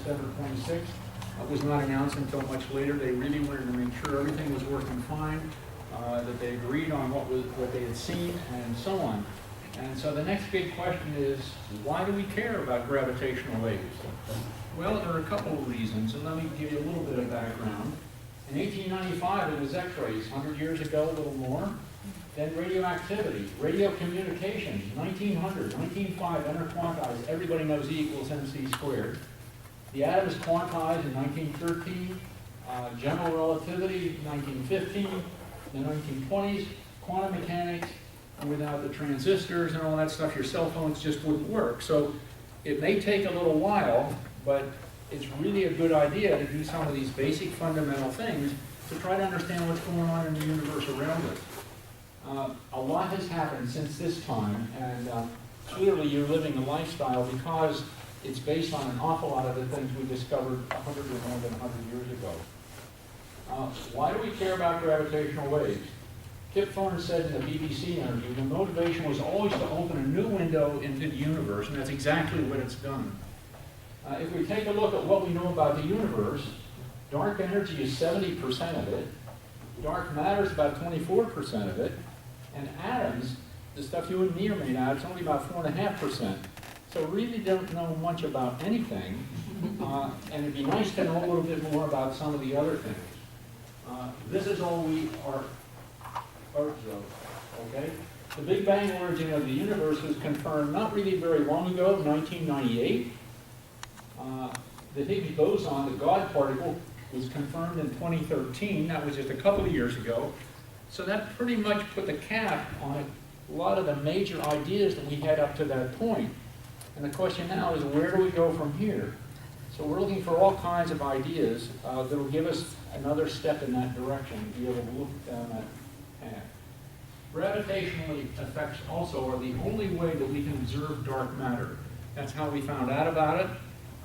December 26th. It was not announced until much later. They really wanted to make sure everything was working fine, that they agreed on what they had seen, and so on. And so the next big question is, why do we care about gravitational waves? Well, there are a couple of reasons, and let me give you a little bit of background. In 1895, it was X-rays. 100 years ago, a little more. Then radioactivity, radio communications, 1900, 1905, interquantized. Everybody knows E equals mc squared. The atom is quantized in 1913. General relativity, 1915. The 1920s, quantum mechanics. Without the transistors and all that stuff, your cell phones just wouldn't work. So it may take a little while, but it's really a good idea to do some of these basic fundamental things to try to understand what's going on in the universe around us. A lot has happened since this time, and clearly you're living a lifestyle because it's based on an awful lot of the things we discovered 100 or more than 100 years ago. Why do we care about gravitational waves? Kip Thorne said in the BBC interview, the motivation was always to open a new window into the universe, and that's exactly what it's done. If we take a look at what we know about the universe, dark energy is 70% of it, dark matter is about 24% of it, and atoms, the stuff you and me are made out of, it's only about 4.5%. So we really don't know much about anything, and it'd be nice to know a little bit more about some of the other things. This is all we are parts of, okay? The Big Bang origin of the universe was confirmed not really very long ago, 1998. The Higgs boson, the God particle, was confirmed in 2013. That was just a couple of years ago. So that pretty much put the cap on a lot of the major ideas that we had up to that point. And the question now is, where do we go from here? So we're looking for all kinds of ideas that will give us another step in that direction, be able to look down that path. Gravitational effects also are the only way that we can observe dark matter. That's how we found out about it.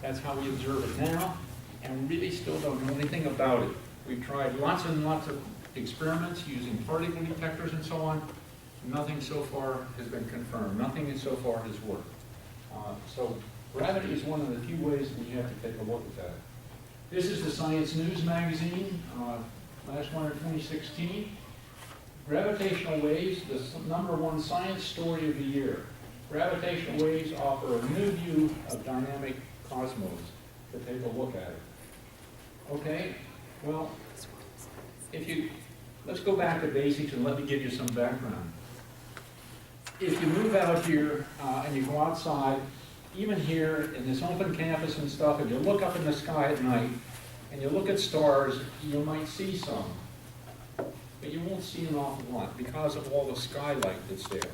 That's how we observe it now. And we really still don't know anything about it. We've tried lots and lots of experiments using particle detectors and so on. Nothing so far has been confirmed. Nothing so far has worked. So gravity is one of the few ways that we have to take a look at that. This is the Science News magazine, last one in 2016. Gravitational waves, the #1 science story of the year. Gravitational waves offer a new view of dynamic cosmos to take a look at it. Okay, well, let's go back to basics and let me give you some background. If you move out here and you go outside, even here in this open campus and stuff, and you look up in the sky at night and you look at stars, you might see some, but you won't see an awful lot because of all the skylight that's there.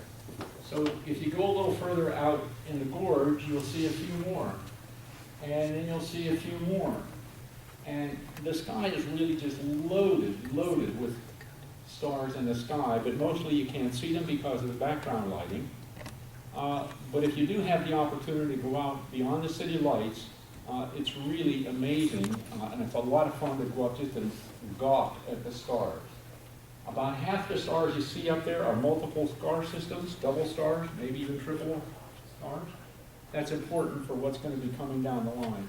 So if you go a little further out in the gorge, you'll see a few more, and then you'll see a few more. And the sky is really just loaded with stars in the sky, but mostly you can't see them because of the background lighting. But if you do have the opportunity to go out beyond the city lights, it's really amazing, and it's a lot of fun to go up just and gawk at the stars. About half the stars you see up there are multiple star systems, double stars, maybe even triple stars. That's important for what's going to be coming down the line.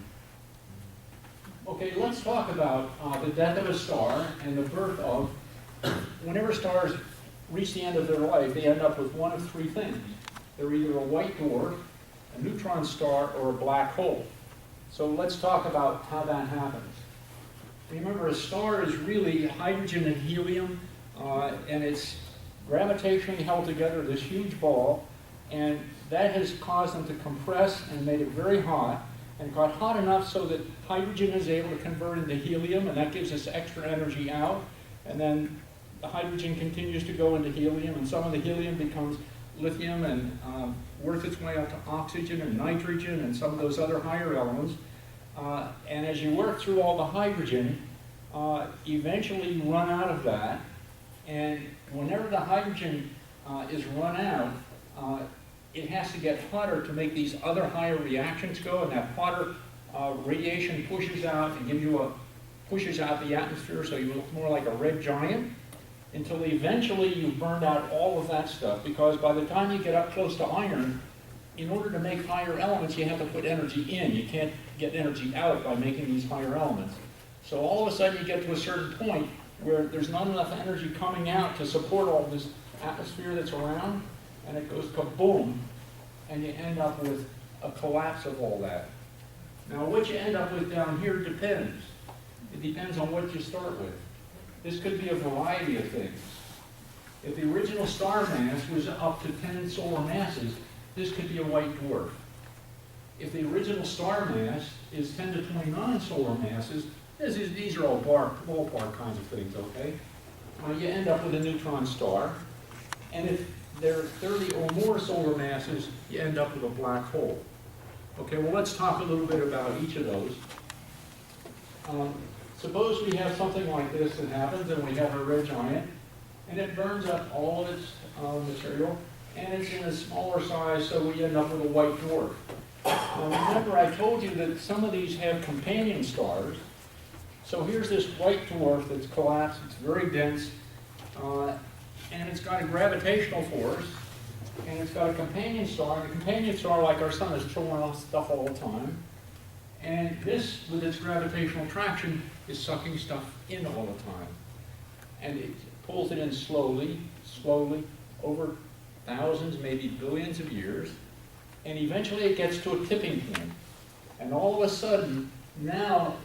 Okay, let's talk about the death of a star and the birth of, whenever stars reach the end of their life, they end up with one of three things. They're either a white dwarf, a neutron star, or a black hole. So let's talk about how that happens. Remember, a star is really hydrogen and helium, and it's gravitationally held together, this huge ball, and that has caused them to compress and made it very hot, and got hot enough so that hydrogen is able to convert into helium, and that gives us extra energy out, and then the hydrogen continues to go into helium, and some of the helium becomes lithium and works its way up to oxygen and nitrogen and some of those other higher elements. And as you work through all the hydrogen, eventually you run out of that, and whenever the hydrogen is run out, it has to get hotter to make these other higher reactions go, and that hotter radiation pushes out and pushes out the atmosphere, so you look more like a red giant, until eventually you've burned out all of that stuff, because by the time you get up close to iron, in order to make higher elements, you have to put energy in. You can't get energy out by making these higher elements. So all of a sudden you get to a certain point where there's not enough energy coming out to support all this atmosphere that's around, and it goes kaboom, and you end up with a collapse of all that. Now what you end up with down here depends. It depends on what you start with. This could be a variety of things. If the original star mass was up to 10 solar masses, this could be a white dwarf. If the original star mass is 10 to 29 solar masses, these are all ballpark kinds of things, okay? You end up with a neutron star. And if there are 30 or more solar masses, you end up with a black hole. Okay, well, let's talk a little bit about each of those. Suppose we have something like this that happens, and we have a red giant, and it burns up all of its material, and it's in a smaller size, so we end up with a white dwarf. Remember, I told you that some of these have companion stars. So here's this white dwarf that's collapsed, it's very dense, and it's got a gravitational force, and it's got a companion star. The companion star, like our sun, is throwing off stuff all the time. And this, with its gravitational attraction, is sucking stuff in all the time. And it pulls it in slowly, slowly, over thousands, maybe billions of years. And eventually it gets to a tipping point. And all of a sudden, now,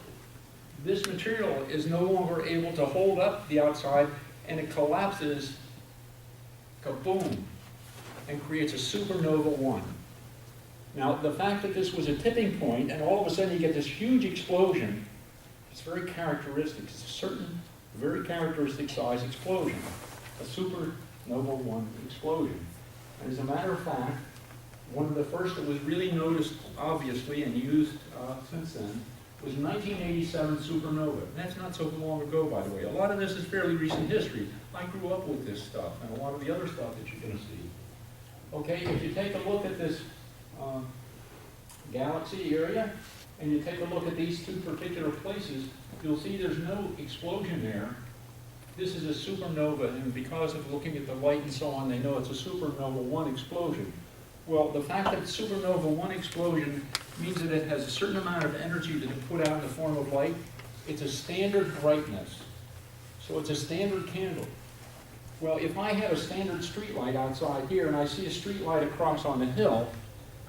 this material is no longer able to hold up the outside, and it collapses, kaboom, and creates a supernova 1. Now, the fact that this was a tipping point, and all of a sudden you get this huge explosion, it's very characteristic. It's a certain, very characteristic size explosion, a supernova 1 explosion. And as a matter of fact, one of the first that was really noticed, obviously, and used since then, was 1987 supernova. That's not so long ago, by the way. A lot of this is fairly recent history. I grew up with this stuff, and a lot of the other stuff that you're going to see. Okay, if you take a look at this galaxy area, and you take a look at these two particular places, you'll see there's no explosion there. This is a supernova, and because of looking at the light and so on, they know it's a supernova 1 explosion. Well, the fact that it's supernova 1 explosion means that it has a certain amount of energy that it put out in the form of light. It's a standard brightness. So it's a standard candle. Well, if I had a standard street light outside here, and I see a street light across on the hill,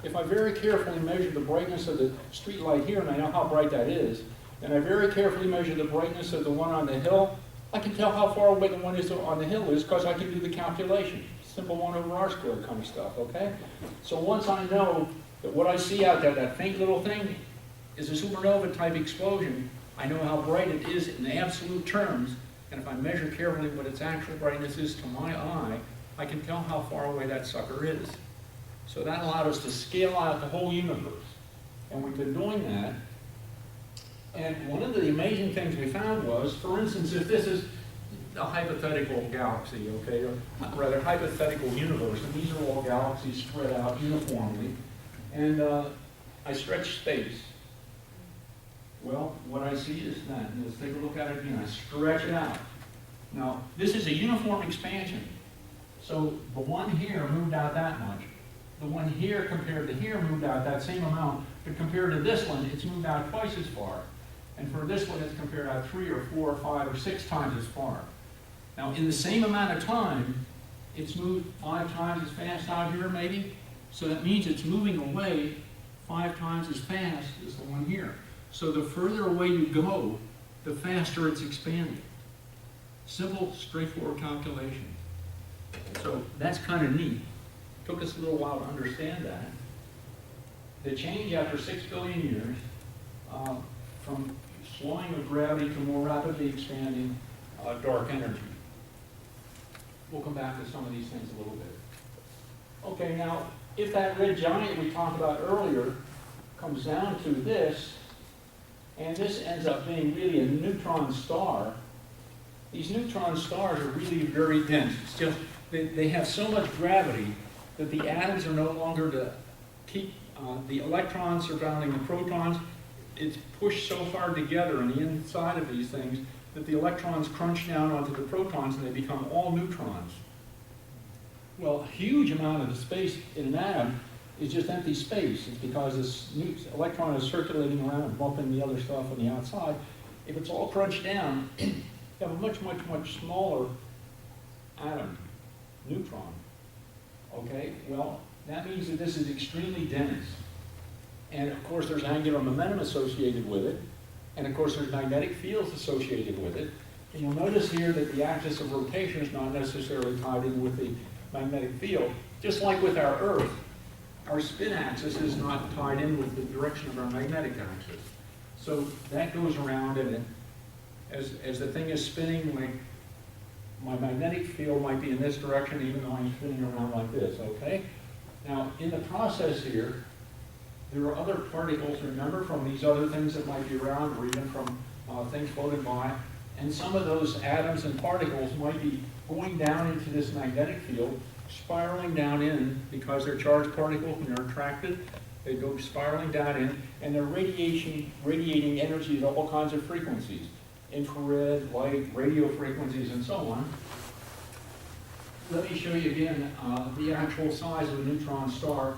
if I very carefully measure the brightness of the street light here, and I know how bright that is, and I very carefully measure the brightness of the one on the hill, I can tell how far away the one is on the hill is because I can do the calculation. Simple 1 over r squared kind of stuff, okay? So once I know that what I see out there, that faint little thing, is a supernova type explosion, I know how bright it is in absolute terms, and if I measure carefully what its actual brightness is to my eye, I can tell how far away that sucker is. So that allowed us to scale out the whole universe. And we've been doing that. And one of the amazing things we found was, for instance, if this is a hypothetical galaxy, okay, or rather hypothetical universe, and these are all galaxies spread out uniformly, and I stretch space. Well, what I see is that. Let's take a look at it again. I stretch it out. Now, this is a uniform expansion. So the one here moved out that much. The one here compared to here moved out that same amount, but compared to this one, it's moved out twice as far. And for this one, it's compared out 3 or 4 or 5 or 6 times as far. Now, in the same amount of time, it's moved 5 times as fast out here, maybe. So that means it's moving away 5 times as fast as the one here. So the further away you go, the faster it's expanding. Simple, straightforward calculation. So that's kind of neat. Took us a little while to understand that. The change after 6 billion years, from slowing of gravity to more rapidly expanding dark energy. We'll come back to some of these things a little bit. Okay, now, if that red giant we talked about earlier comes down to this, and this ends up being really a neutron star, these neutron stars are really very dense. It's just, they have so much gravity that the atoms are no longer to keep the electrons surrounding the protons. It's pushed so far together on the inside of these things that the electrons crunch down onto the protons and they become all neutrons. Well, a huge amount of the space in an atom is just empty space. It's because this electron is circulating around and bumping the other stuff on the outside. If it's all crunched down, you have a much, much, much smaller atom, neutron. Okay, well, that means that this is extremely dense. And of course, there's angular momentum associated with it. And of course, there's magnetic fields associated with it. And you'll notice here that the axis of rotation is not necessarily tied in with the magnetic field. Just like with our Earth, our spin axis is not tied in with the direction of our magnetic axis. So that goes around, and as the thing is spinning, my magnetic field might be in this direction, even though I'm spinning around like this, okay? Now, in the process here, there are other particles, remember, from these other things that might be around, or even from things floating by, and some of those atoms and particles might be going down into this magnetic field, spiraling down in, because they're charged particles and they're attracted, they go spiraling down in, and they're radiating energy at all kinds of frequencies, infrared, light, radio frequencies, and so on. Let me show you again the actual size of a neutron star.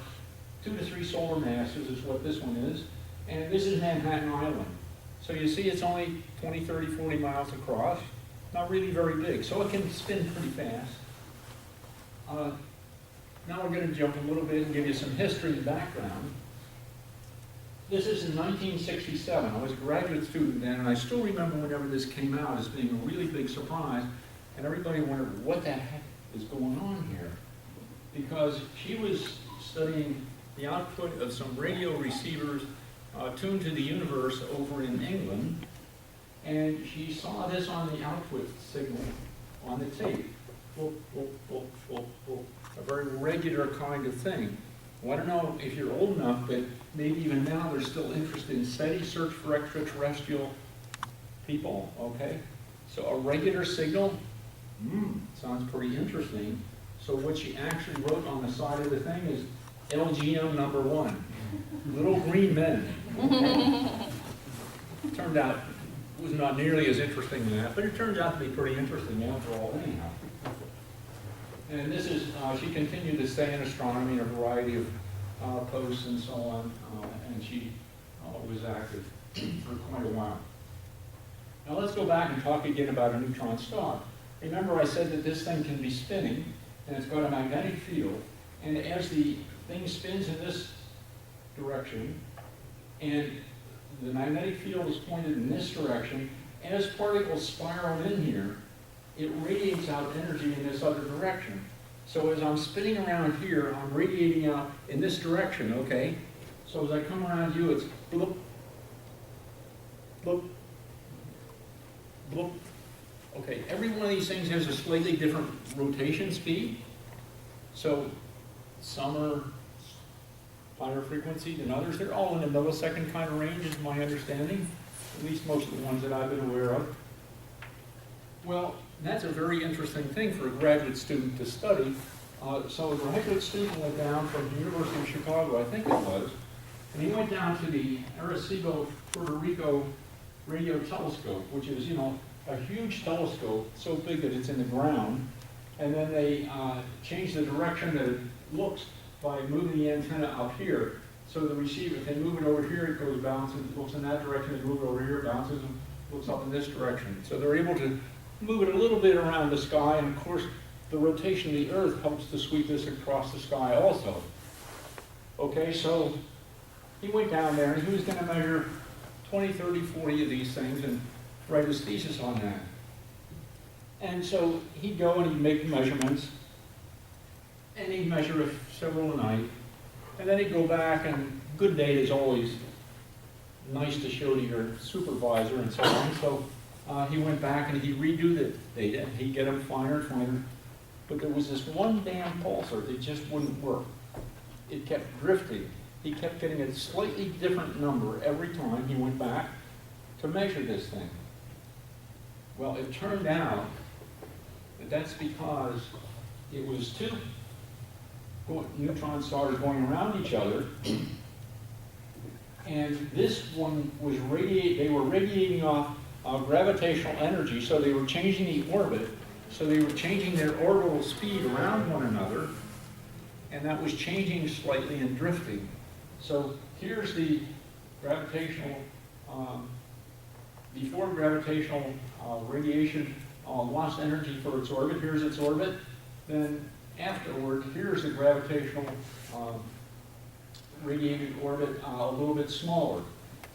2 to 3 solar masses is what this one is, and this is Manhattan Island. So you see it's only 20, 30, 40 miles across, not really very big, so it can spin pretty fast. Now we're going to jump a little bit and give you some history and background. This is in 1967. I was a graduate student then, and I still remember whenever this came out as being a really big surprise, and everybody wondered what the heck is going on here. Because she was studying the output of some radio receivers tuned to the universe over in England, and she saw this on the output signal on the tape. Boop, boop, boop, boop, boop. A very regular kind of thing. Well, I don't know if you're old enough, but maybe even now they're still interested in SETI, search for extraterrestrial people, okay? So a regular signal, sounds pretty interesting. So what she actually wrote on the side of the thing is LGM number 1, little green men. Turned out it was not nearly as interesting as that, but it turns out to be pretty interesting after all anyhow. And this is, she continued to stay in astronomy in a variety of posts and so on, and she was active for quite a while. Now let's go back and talk again about a neutron star. Remember I said that this thing can be spinning, and it's got a magnetic field, and as the thing spins in this direction, and the magnetic field is pointed in this direction, as particles spiral in here, it radiates out energy in this other direction. So as I'm spinning around here, I'm radiating out in this direction, okay? So as I come around you, it's bloop, bloop, bloop. Okay, every one of these things has a slightly different rotation speed. So some are higher frequency than others. They're all in the millisecond kind of range, is my understanding. At least most of the ones that I've been aware of. Well, that's a very interesting thing for a graduate student to study. So a graduate student went down from the University of Chicago, I think it was, and he went down to the Arecibo, Puerto Rico radio telescope, which is, you know, a huge telescope, so big that it's in the ground. And then they change the direction that it looks by moving the antenna up here. So the receiver, if they move it over here, it goes bounces, it looks in that direction, they move it over here, bounces, and looks up in this direction. So they're able to move it a little bit around the sky, and of course, the rotation of the Earth helps to sweep this across the sky also. Okay, so he went down there, and he was going to measure 20, 30, 40 of these things and write his thesis on that. And so he'd go and he'd make measurements, and he'd measure several a night, and then he'd go back, and good data is always nice to show to your supervisor and so on. So he went back and he'd redo the data, and he'd get them finer and finer, but there was this one damn pulsar that just wouldn't work. It kept drifting. He kept getting a slightly different number every time he went back to measure this thing. Well, it turned out that that's because it was two neutron stars going around each other, and this one was they were radiating off gravitational energy, so they were changing the orbit, so they were changing their orbital speed around one another, and that was changing slightly and drifting. So here's the gravitational, before gravitational radiation lost energy for its orbit. Here's its orbit. Then afterward, here's the gravitational radiated orbit a little bit smaller.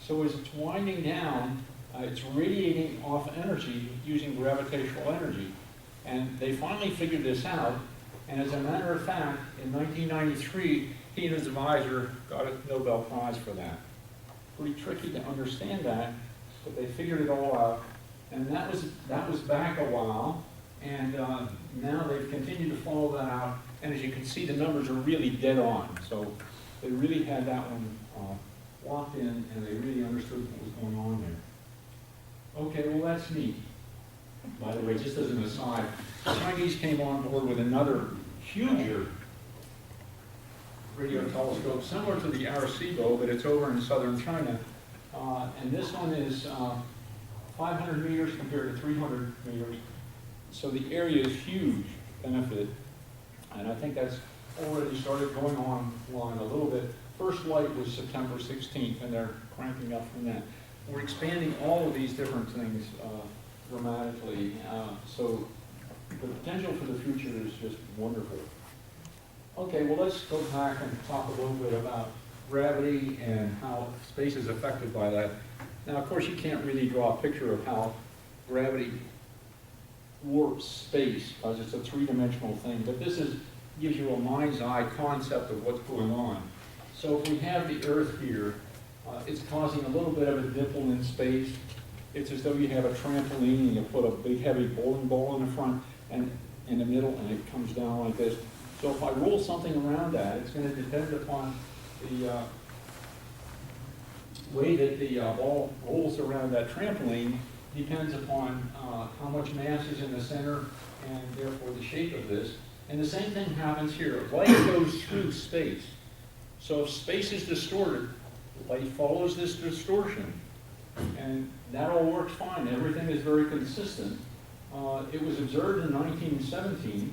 So as it's winding down, it's radiating off energy using gravitational energy. And they finally figured this out. And as a matter of fact, in 1993, he and his advisor got a Nobel Prize for that. Pretty tricky to understand that, but they figured it all out. And that was back a while, and now they've continued to follow that out. And as you can see, the numbers are really dead on. So they really had that one locked in, and they really understood what was going on there. Okay, well that's neat. By the way, just as an aside, the Chinese came on board with another huger radio telescope, similar to the Arecibo, but it's over in southern China. And this one is 500 meters compared to 300 meters. So the area is huge benefit. And I think that's already started going on a little bit. First light was September 16th, and they're cranking up from that. We're expanding all of these different things dramatically. So the potential for the future is just wonderful. Okay, well let's go back and talk a little bit about gravity and how space is affected by that. Now, of course, you can't really draw a picture of how gravity warps space because it's a three-dimensional thing, but this gives you a mind's eye concept of what's going on. So if we have the Earth here, it's causing a little bit of a dimple in space. It's as though you have a trampoline and you put a big heavy bowling ball in the front and in the middle, and it comes down like this. So if I roll something around that, it's going to depend upon the way that the ball rolls around that trampoline. Depends upon how much mass is in the center and therefore the shape of this. And the same thing happens here. Light goes through space. So if space is distorted, light follows this distortion. And that all works fine. Everything is very consistent. It was observed in 1917.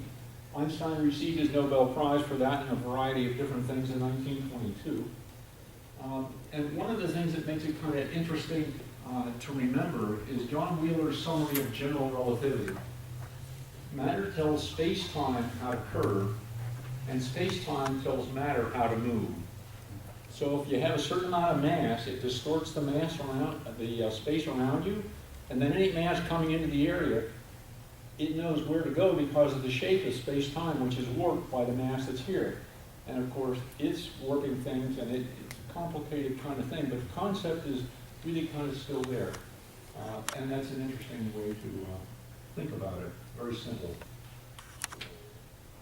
Einstein received his Nobel Prize for that and a variety of different things in 1922. And one of the things that makes it kind of interesting to remember is John Wheeler's summary of general relativity. Matter tells space-time how to curve, and space-time tells matter how to move. So if you have a certain amount of mass, it distorts the mass around the space around you, and then any mass coming into the area, it knows where to go because of the shape of space-time, which is warped by the mass that's here. And of course, it's warping things, and it's a complicated kind of thing, but the concept is really kind of still there. And that's an interesting way to think about it. Very simple.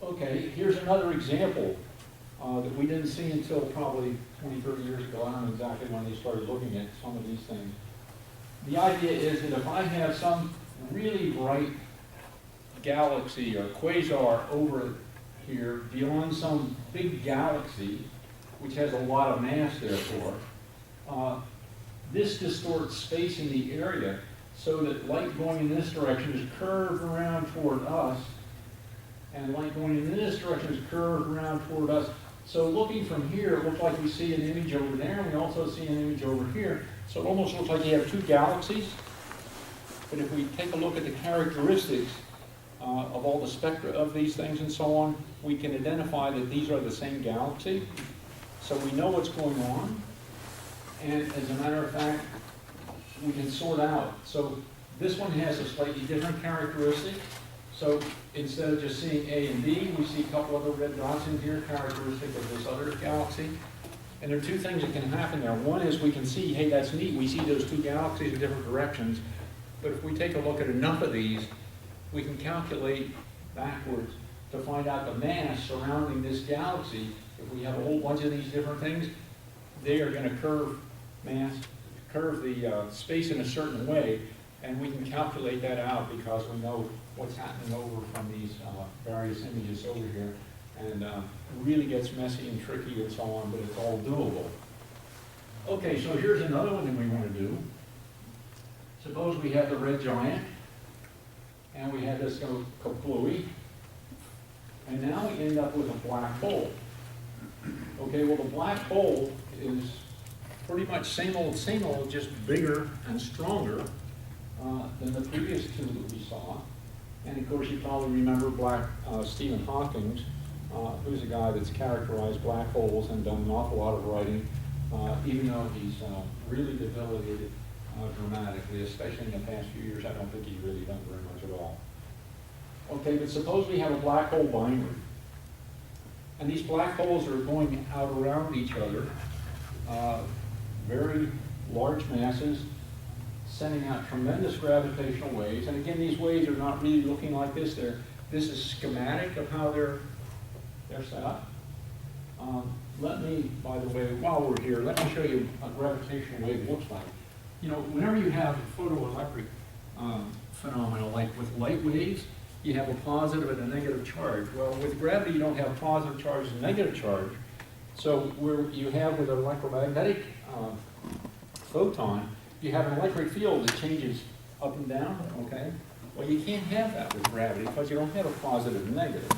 Okay, here's another example that we didn't see until probably 20, 30 years ago. I don't know exactly when they started looking at some of these things. The idea is that if I have some really bright galaxy or quasar over here beyond some big galaxy, which has a lot of mass therefore, this distorts space in the area so that light going in this direction is curved around toward us, and light going in this direction is curved around toward us. So looking from here, it looks like we see an image over there, and we also see an image over here. So it almost looks like you have two galaxies. But if we take a look at the characteristics of all the spectra of these things and so on, we can identify that these are the same galaxy. So we know what's going on. And as a matter of fact, we can sort out. So this one has a slightly different characteristic. So instead of just seeing A and B, we see a couple other red dots in here, characteristic of this other galaxy. And there are two things that can happen there. One is we can see, hey, that's neat. We see those two galaxies in different directions. But if we take a look at enough of these, we can calculate backwards to find out the mass surrounding this galaxy. If we have a whole bunch of these different things, they are going to curve the space in a certain way, and we can calculate that out because we know what's happening over from these various images over here. And it really gets messy and tricky and so on, but it's all doable. Okay, so here's another one that we want to do. Suppose we have the red giant, and we have this go kaplooey, and now we end up with a black hole. Okay, well, the black hole is pretty much same old, just bigger and stronger than the previous two that we saw. And of course, you probably remember Stephen Hawking, who's a guy that's characterized black holes and done an awful lot of writing, even though he's really debilitated dramatically, especially in the past few years. I don't think he's really done very much at all. Okay, but suppose we have a black hole binary. And these black holes are going out around each other, very large masses, sending out tremendous gravitational waves. And again, these waves are not really looking like this. This is schematic of how they're set up. Let me, by the way, while we're here, let me show you a gravitational wave looks like. You know, whenever you have a photoelectric phenomena, like with light waves, you have a positive and a negative charge. Well, with gravity, you don't have positive charge and negative charge. So where you have with an electromagnetic photon, you have an electric field that changes up and down, okay? Well, you can't have that with gravity because you don't have a positive and negative.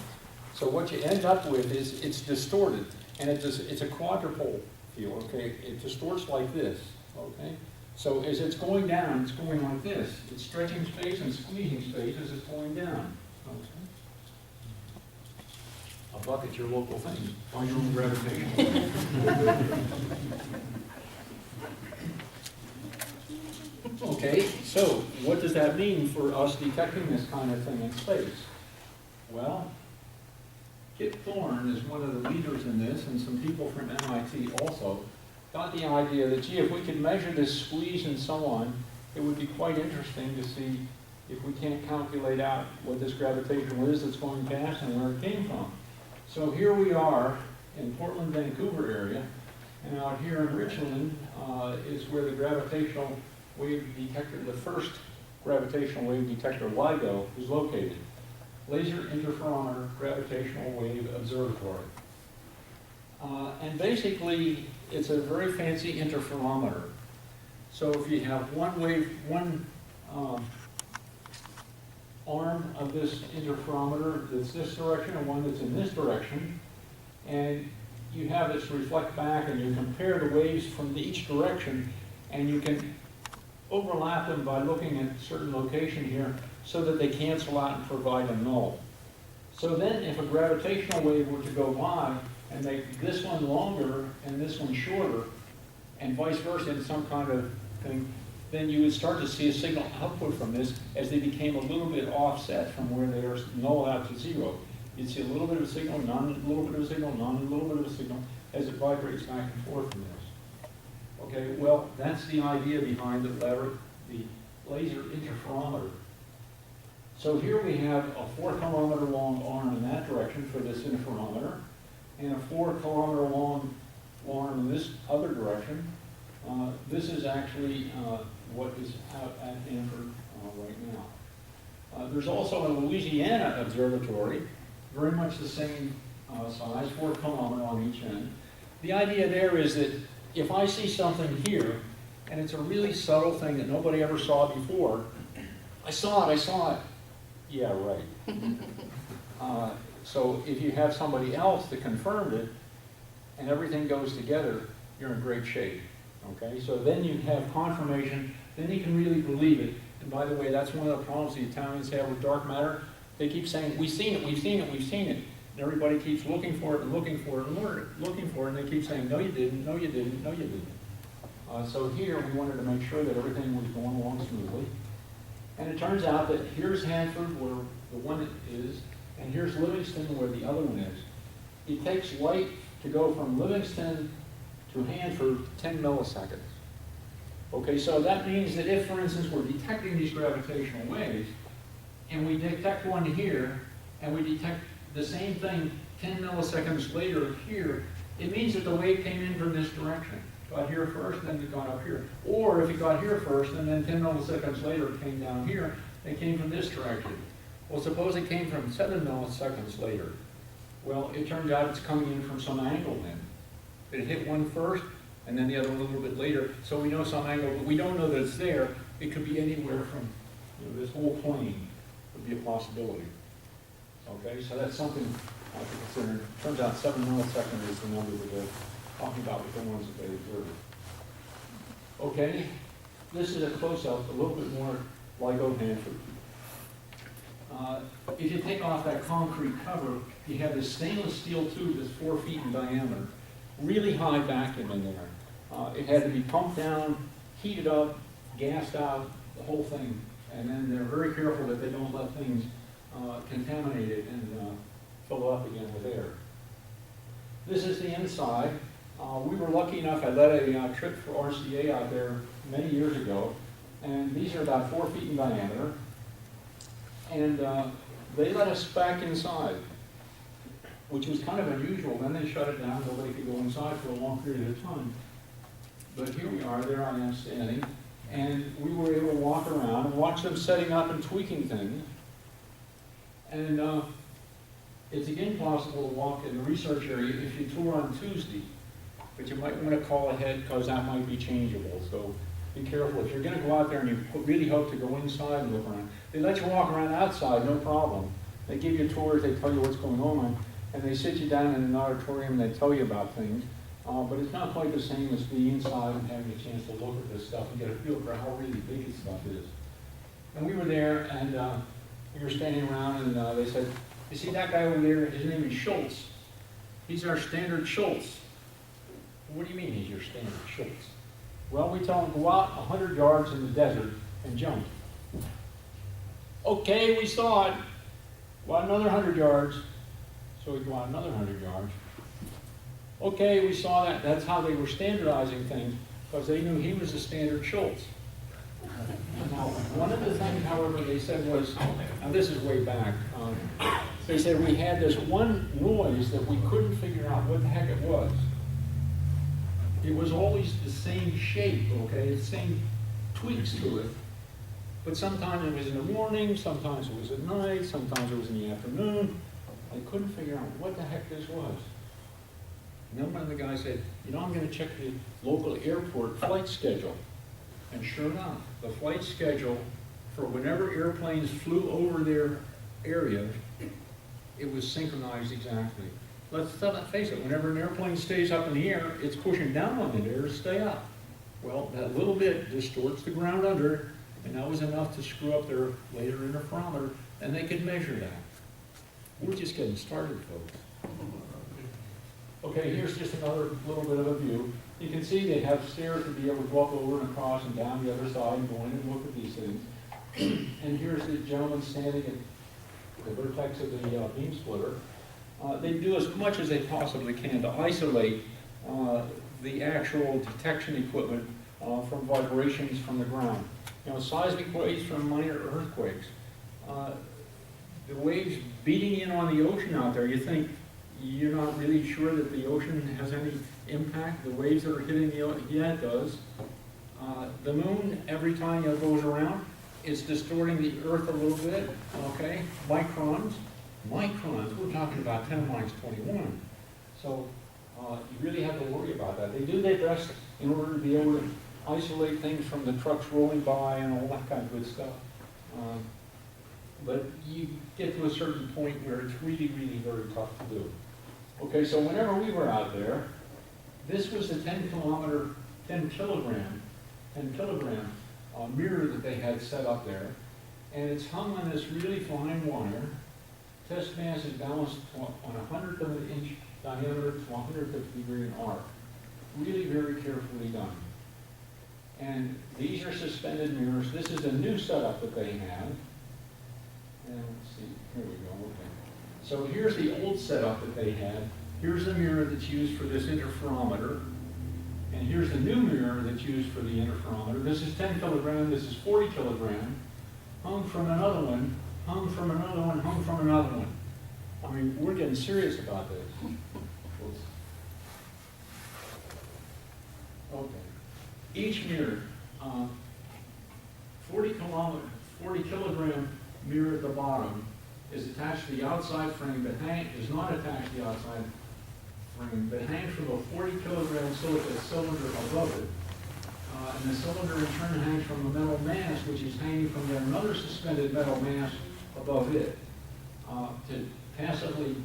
So what you end up with is it's distorted, and it's a quadrupole field, okay? It distorts like this, okay? So as it's going down, it's going like this. It's stretching space and squeezing space as it's going down, okay? A bucket's your local thing, on your own gravitation. Okay, so what does that mean for us detecting this kind of thing in space? Well, Kip Thorne is one of the leaders in this, and some people from MIT also got the idea that, gee, if we could measure this squeeze and so on, it would be quite interesting to see if we can't calculate out what this gravitational is that's going past and where it came from. So here we are in Portland, Vancouver area, and out here in Richland is where the gravitational wave detector, the first gravitational wave detector, LIGO, is located. Laser Interferometer Gravitational Wave Observatory. And basically, it's a very fancy interferometer. So if you have one arm of this interferometer that's this direction and one that's in this direction, and you have this reflect back and you compare the waves from each direction, and you can overlap them by looking at a certain location here so that they cancel out and provide a null. So then if a gravitational wave were to go by and make this one longer and this one shorter, and vice versa in some kind of thing, then you would start to see a signal output from this as they became a little bit offset from where they are null out to zero. You'd see a little bit of a signal, none, a little bit of a signal, none, a little bit of a signal as it vibrates back and forth from this. Okay, well, that's the idea behind the laser interferometer. So here we have a 4 kilometer long arm in that direction for this interferometer, and a 4 kilometer long arm in this other direction. This is actually what is out at Hanford right now. There's also a Louisiana observatory, very much the same size, 4 kilometer on each end. The idea there is that if I see something here, and it's a really subtle thing that nobody ever saw before, I saw it. Yeah, right. So if you have somebody else that confirmed it, and everything goes together, you're in great shape. Okay, so then you have confirmation, then you can really believe it. And by the way, that's one of the problems the Italians have with dark matter. They keep saying, we've seen it, we've seen it, we've seen it. And everybody keeps looking for it and looking for it and looking for it, and they keep saying, no you didn't, no you didn't, no you didn't. So here we wanted to make sure that everything was going along smoothly. And it turns out that here's Hanford where the one is, and here's Livingston where the other one is. It takes light to go from Livingston to Hanford 10 milliseconds. Okay, so that means that if, for instance, we're detecting these gravitational waves, and we detect one here, and we detect the same thing 10 milliseconds later here, it means that the wave came in from this direction. Got here first, then it got up here. Or if it got here first, and then 10 milliseconds later it came down here, it came from this direction. Well, suppose it came from 7 milliseconds later. Well, it turns out it's coming in from some angle then. It hit one first, and then the other one a little bit later, so we know some angle, but we don't know that it's there. It could be anywhere from, this whole plane would be a possibility. Okay, so that's something to consider. Turns out 7 milliseconds is the number that they're talking about with the ones that they observe. Okay, this is a close-up, a little bit more LIGO Hanford. If you take off that concrete cover, you have this stainless steel tube that's 4 feet in diameter, really high vacuum in there. It had to be pumped down, heated up, gassed out, the whole thing. And then they're very careful that they don't let things contaminate it and fill it up again with air. This is the inside. We were lucky enough, I led a trip for RCA out there many years ago, and these are about 4 feet in diameter. And they let us back inside, which was kind of unusual. Then they shut it down, nobody could go inside for a long period of time. But here we are, there I am standing, and we were able to walk around and watch them setting up and tweaking things. And it's again possible to walk in the research area if you tour on Tuesday, but you might want to call ahead because that might be changeable. So be careful. If you're going to go out there and you really hope to go inside and look around, they let you walk around outside, no problem. They give you tours, they tell you what's going on, and they sit you down in an auditorium and they tell you about things. But it's not quite the same as being inside and having a chance to look at this stuff and get a feel for how really big this stuff is. And we were there, and we were standing around, and they said, you see that guy over there, his name is Schultz. He's our standard Schultz. What do you mean he's your standard Schultz? Well, we tell him, go out 100 yards in the desert and jump. Okay, we saw it. Go out another 100 yards. So we go out another 100 yards. Okay, we saw that. That's how they were standardizing things, because they knew he was the standard Schultz. Now, one of the things, however, they said was, now this is way back, they said we had this one noise that we couldn't figure out what the heck it was. It was always the same shape, okay, the same tweaks to it. But sometimes it was in the morning, sometimes it was at night, sometimes it was in the afternoon. They couldn't figure out what the heck this was. And then one of the guys said, you know, I'm going to check the local airport flight schedule. And sure enough, the flight schedule for whenever airplanes flew over their area, it was synchronized exactly. Let's face it, whenever an airplane stays up in the air, it's pushing down on the air to stay up. Well, that little bit distorts the ground under, and that was enough to screw up their laser interferometer, and they could measure that. We're just getting started, folks. Okay, here's just another little bit of a view. You can see they have stairs to be able to walk over and across and down the other side and go in and look at these things. And here's the gentleman standing at the vertex of the beam splitter. They do as much as they possibly can to isolate the actual detection equipment from vibrations from the ground. You know, seismic waves from minor earthquakes. The waves beating in on the ocean out there, you think you're not really sure that the ocean has any impact. The waves that are hitting the ocean, yeah, it does. The moon, every time it goes around, it's distorting the earth a little bit, okay? Microns, we're talking about 10 minus 21. So you really have to worry about that. They do their best in order to be able to isolate things from the trucks rolling by and all that kind of good stuff. But you get to a certain point where it's really, really very tough to do. Okay, so whenever we were out there, this was the 10 kilogram mirror that they had set up there. And it's hung on this really fine wire. Test mass is balanced on a 100th of an inch diameter to 100th of a degree in arc. Really very carefully done. And these are suspended mirrors. This is a new setup that they have. And let's see, here we go, okay. So here's the old setup that they had. Here's the mirror that's used for this interferometer. And here's the new mirror that's used for the interferometer. This is 10 kilogram, this is 40 kilogram. Hung from another one, hung from another one, hung from another one. I mean, we're getting serious about this. Okay. Each mirror, 40 kilogram mirror at the bottom is attached to the outside frame, but is not attached to the outside frame, but hangs from a 40 kilogram silica cylinder above it. And the cylinder in turn hangs from a metal mass, which is hanging from another suspended metal mass above it, to passively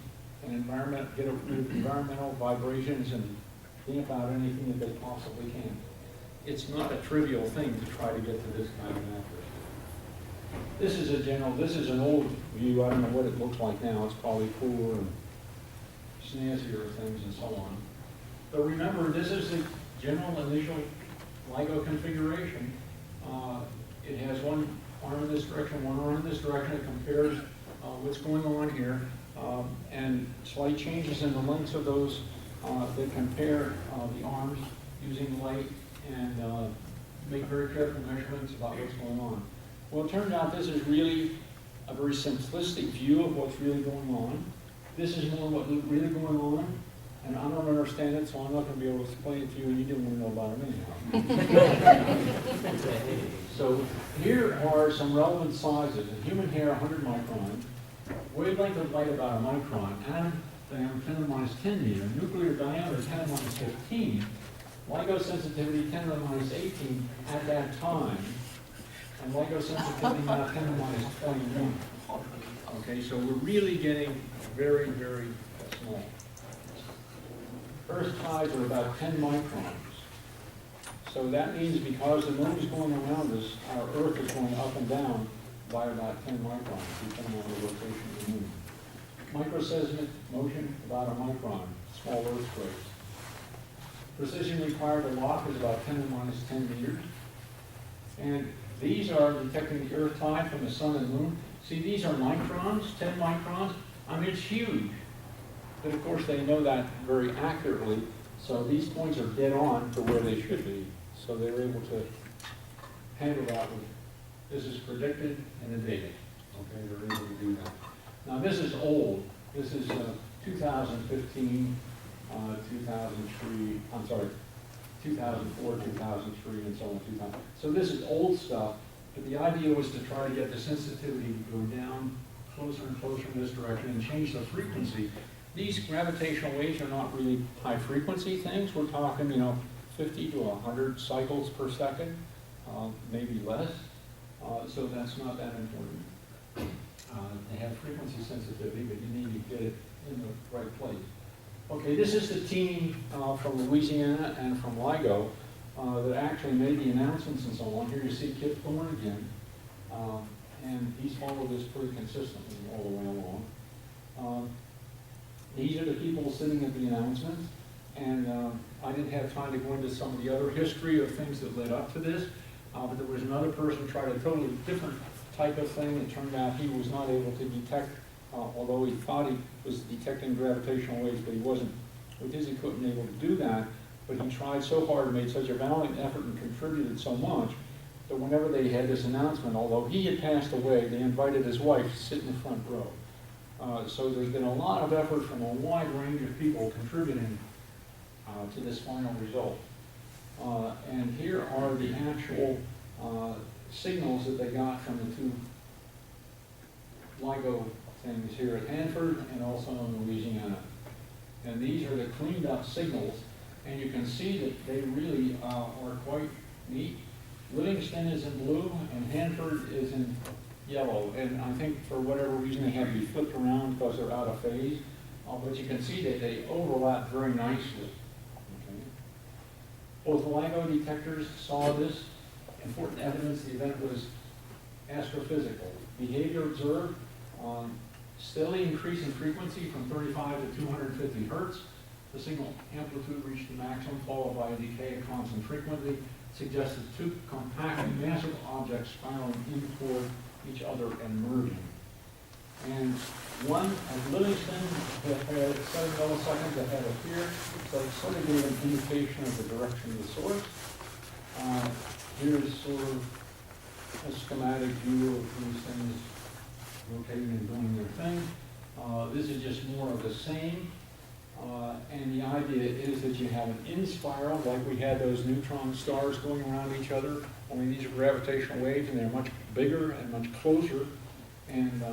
and get rid of environmental vibrations and damp out anything that they possibly can. It's not a trivial thing to try to get to this kind of accuracy. This is an old view. I don't know what it looks like now. It's probably cooler and snazzier things and so on. But remember, this is the general initial LIGO configuration. It has one arm in this direction, one arm in this direction. It compares what's going on here, and slight changes in the lengths of those that compare the arms using light and make very careful measurements about what's going on. Well, it turned out this is really a very simplistic view of what's really going on. This is more what's really going on, and I don't understand it, so I'm not going to be able to explain it to you, and you didn't want to know about it anyhow. So here are some relevant sizes. In human hair, 100 micron. Wavelength of light about a micron. Atom diameter 10 to the minus 10 meter. Nuclear diameter 10 to the minus 15. LIGO sensitivity 10 to the minus 18 at that time. And LIGO sensitivity now 10 to the minus 21. Okay, so we're really getting very, very small. Earth tides are about 10 microns. So that means because the moon is going around us, our Earth is going up and down by about 10 microns, depending on the rotation of the moon. Microseismic motion, about a micron, small earthquakes. Precision required to lock is about 10 to the minus 10 meters. And these are detecting the Earth tide from the sun and moon. See, these are microns, 10 microns. I mean, it's huge. But of course, they know that very accurately. So these points are dead on to where they should be. So they're able to handle that with, this is predicted in the data. Okay, they're able to do that. Now this is old. This is 2015, 2003, I'm sorry, 2004, 2003, and so on, 2000. So this is old stuff, but the idea was to try to get the sensitivity to go down closer and closer in this direction and change the frequency. These gravitational waves are not really high frequency things. We're talking, 50 to 100 cycles per second, maybe less. So that's not that important. They have frequency sensitivity, but you need to get it in the right place. Okay, this is the team from Louisiana and from LIGO that actually made the announcements and so on. Here you see Kip Thorne again, and he's followed this pretty consistently all the way along. These are the people sitting at the announcements, and I didn't have time to go into some of the other history of things that led up to this, but there was another person who tried a totally different type of thing. It turned out he was not able to detect, although he thought he was detecting gravitational waves, but he wasn't. With his equipment able to do that, but he tried so hard and made such a valiant effort and contributed so much that whenever they had this announcement, although he had passed away, they invited his wife to sit in the front row. So there's been a lot of effort from a wide range of people contributing to this final result. And here are the actual signals that they got from the two LIGO things here at Hanford and also in Louisiana. And these are the cleaned up signals, and you can see that they really are quite neat. Livingston is in blue and Hanford is in yellow, and I think for whatever reason they have to be flipped around because they're out of phase, but you can see that they overlap very nicely. Okay. Both LIGO detectors saw this. Important evidence the event was astrophysical. Behavior observed, steadily increase in frequency from 35 to 250 hertz. The signal amplitude reached the maximum, followed by a decay at constant frequency, suggested two compact massive objects spiraling in toward each other and merging. And one at Livingston that had 7 milliseconds ahead of here, so it sort of gave an indication of the direction of the source. Here's sort of a schematic view of these things rotating and doing their thing. This is just more of the same. And the idea is that you have an in spiral, like we had those neutron stars going around each other. Only these are gravitational waves, and they're much bigger and much closer. And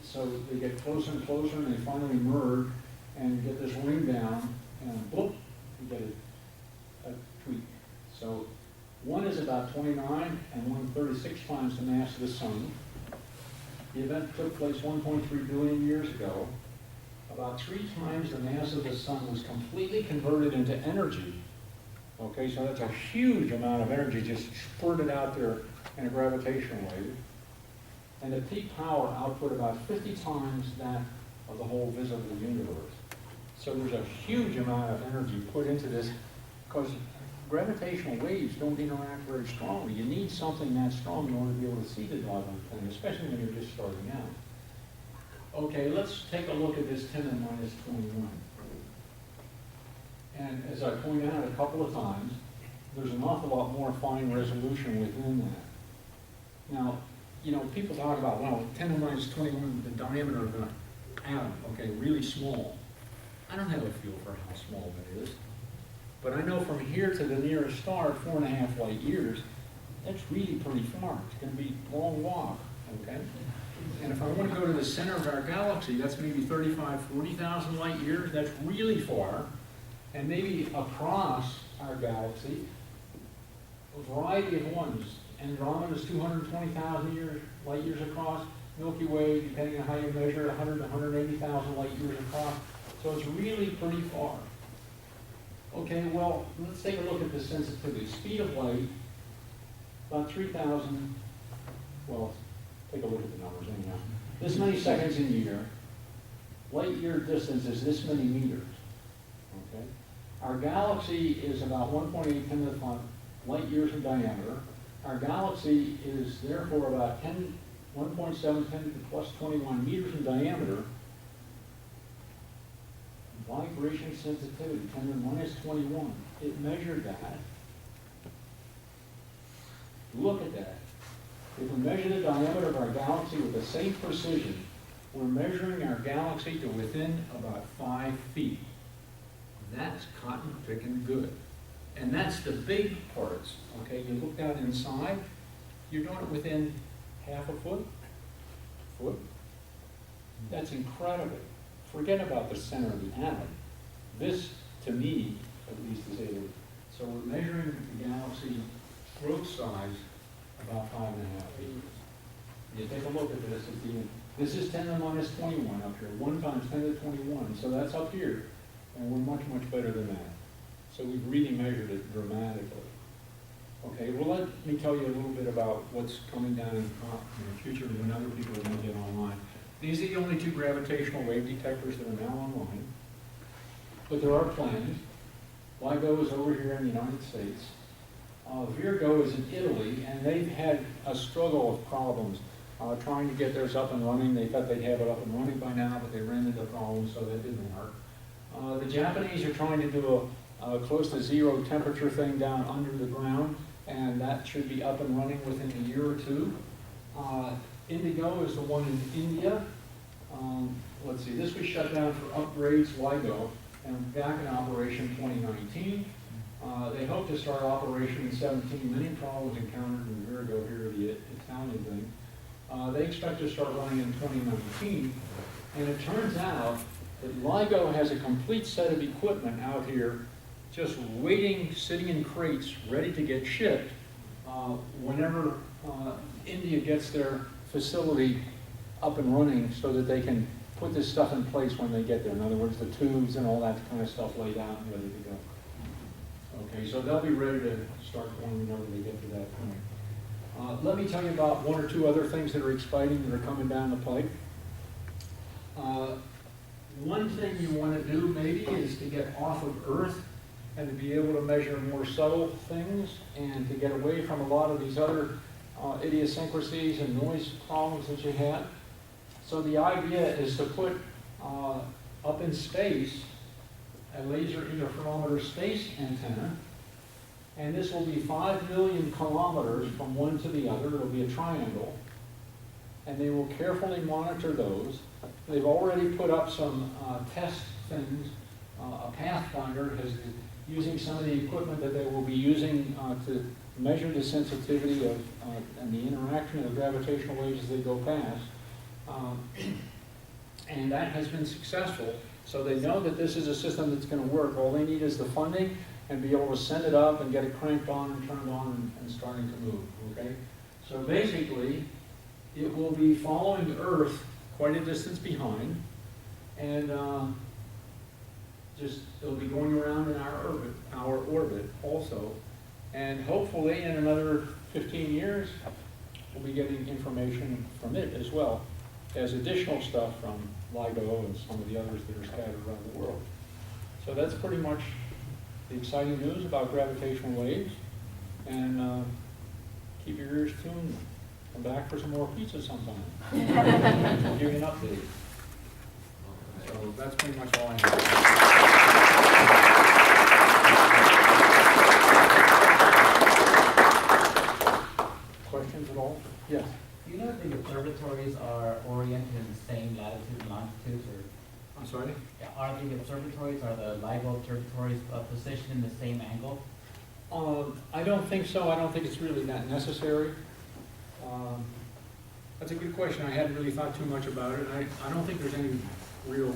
so they get closer and closer, and they finally merge, and you get this ring down, and boop, you get a tweak. So one is about 29 and 136 times the mass of the sun. The event took place 1.3 billion years ago. about 3 times the mass of the sun was completely converted into energy. Okay, so that's a huge amount of energy just spurted out there in a gravitational wave. And the peak power output about 50 times that of the whole visible universe. So there's a huge amount of energy put into this, because gravitational waves don't interact very strongly. You need something that strong in order to be able to see the doggone thing, especially when you're just starting out. Okay, let's take a look at this 10 to the minus 21. And as I pointed out a couple of times, there's an awful lot more fine resolution within that. Now, you know, people talk about, well, 10 to the minus 21, the diameter of an atom, okay, really small. I don't have a feel for how small that is. But I know from here to the nearest star, 4.5 light years, that's really pretty far. It's going to be a long walk, okay? And if I want to go to the center of our galaxy, that's maybe 40,000 light years. That's really far. And maybe across our galaxy, a variety of ones. Andromeda is 220,000 light years across. Milky Way, depending on how you measure, 100 to 180,000 light years across. So it's really pretty far. Okay, well, let's take a look at the sensitivity. Speed of light, about 3,000, well, take a look at the numbers anyhow. This many seconds in a year. Light year distance is this many meters. Okay? Our galaxy is about 1.8 10 to the 5 light years in diameter. Our galaxy is therefore about 1.7 10 to the plus 21 meters in diameter. Vibration sensitivity, 10 to the minus 21. It measured that. Look at that. If we measure the diameter of our galaxy with the same precision, we're measuring our galaxy to within about 5 feet. That's cotton picking good. And that's the big parts. Okay, you look down inside, you're doing it within half a foot. That's incredible. Forget about the center of the atom. This, to me, at least is able. So we're measuring the galaxy growth size about 5.5 feet. You take a look at this. This is 10 to the minus 21 up here. 1 times 10 to the 21. So that's up here. And we're much, much better than that. So we've really measured it dramatically. Okay, well, let me tell you a little bit about what's coming down in the future when other people are going to get online. These are the only 2 gravitational wave detectors that are now online. But there are plans. LIGO is over here in the United States. Virgo is in Italy, and they've had a struggle of problems trying to get theirs up and running. They thought they'd have it up and running by now, but they ran into problems, so that didn't work. The Japanese are trying to do a close to 0 temperature thing down under the ground, and that should be up and running within a year or 2. Indigo is the one in India. Let's see, this was shut down for upgrades, LIGO, and back in operation 2019. They hope to start operation in 17. Many problems encountered in Virgo here, the Italian thing. They expect to start running in 2019. And it turns out that LIGO has a complete set of equipment out here just waiting, sitting in crates, ready to get shipped whenever India gets their facility up and running so that they can put this stuff in place when they get there. In other words, the tubes and all that kind of stuff laid out and ready to go. Okay, so they'll be ready to start going whenever they get to that point. Let me tell you about 1 or 2 other things that are exciting that are coming down the pipe. One thing you want to do maybe is to get off of Earth and to be able to measure more subtle things and to get away from a lot of these other idiosyncrasies and noise problems that you have. So the idea is to put up in space a laser interferometer space antenna, and this will be 5 million kilometers from one to the other. It'll be a triangle, and they will carefully monitor those. They've already put up some test things. A Pathfinder is using some of the equipment that they will be using to measure the sensitivity of and the interaction of the gravitational waves as they go past. And that has been successful. So they know that this is a system that's going to work. All they need is the funding and be able to send it up and get it cranked on and turned on and starting to move. Okay? So basically, it will be following Earth quite a distance behind. And just, it'll be going around in our orbit also. And hopefully in another 15 years, we'll be getting information from it as well as additional stuff from LIGO and some of the others that are scattered around the world. So that's pretty much the exciting news about gravitational waves. And keep your ears tuned. Come back for some more pizza sometime. I'll give you an update. So that's pretty much all I have. Questions at all? Yes. Do you know if the observatories are oriented in the same latitude and longitude, or I'm sorry? are the observatories, are the LIGO observatories positioned in the same angle? I don't think so. I don't think it's really that necessary. That's a good question. I hadn't really thought too much about it. I don't think there's any real...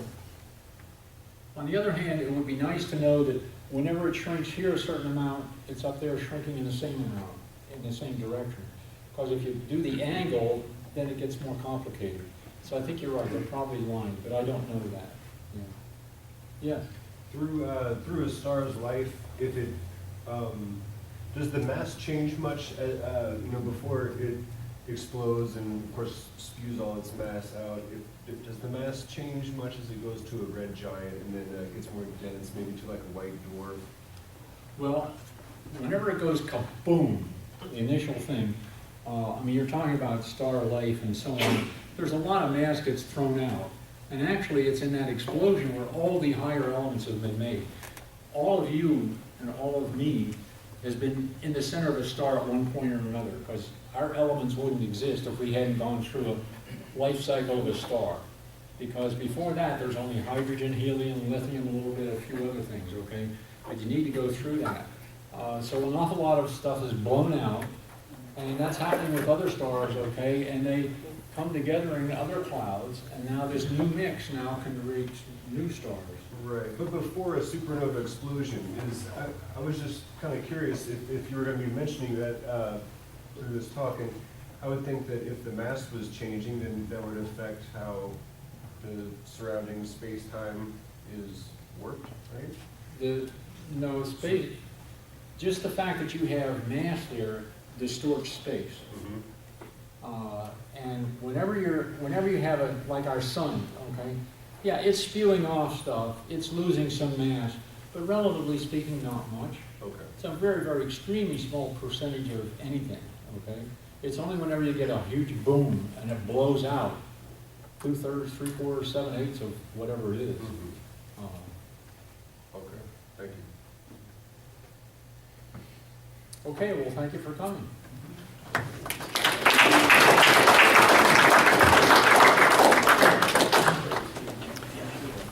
On the other hand, it would be nice to know that whenever it shrinks here a certain amount, it's up there shrinking in the same amount, in the same direction. Because if you do the angle, then it gets more complicated. So I think you're right. They're probably aligned, but I don't know that. Yeah. Yes? Through a star's life, if it does the mass change much? Before it explodes and of course spews all its mass out. Does the mass change much as it goes to a red giant and then gets more dense, maybe to like a white dwarf? Well, whenever it goes kaboom, the initial thing, I mean, you're talking about star life and so on. There's a lot of mass gets thrown out. And actually, it's in that explosion where all the higher elements have been made. All of you and all of me has been in the center of a star at one point or another, because our elements wouldn't exist if we hadn't gone through a life cycle of a star. Because before that, there's only hydrogen, helium, lithium, a little bit, a few other things, okay? But you need to go through that. So an awful lot of stuff is blown out, and that's happening with other stars, okay? And they come together in other clouds, and now this new mix now can reach new stars. Right, but before a supernova explosion, I was just kind of curious if you were going to be mentioning that through this talk, and I would think that if the mass was changing, then that would affect how the surrounding space-time is worked, right? No, space, just the fact that you have mass there distorts space. Mm-hmm. And whenever you have like our sun, okay, yeah, it's spewing off stuff, it's losing some mass, but relatively speaking, not much. Okay. It's a very, very extremely small percentage of anything, okay? It's only whenever you get a huge boom and it blows out 2/3, 3/4, 7/8 of whatever it is. Mm-hmm. Okay, thank you. Okay, well, thank you for coming.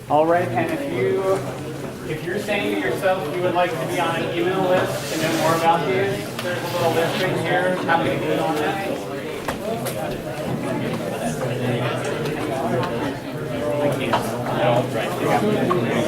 All right, and if you're saying to yourself you would like to be on an email list to know more about these, there's a little list right here. Happy to click on that. I can't. No, right.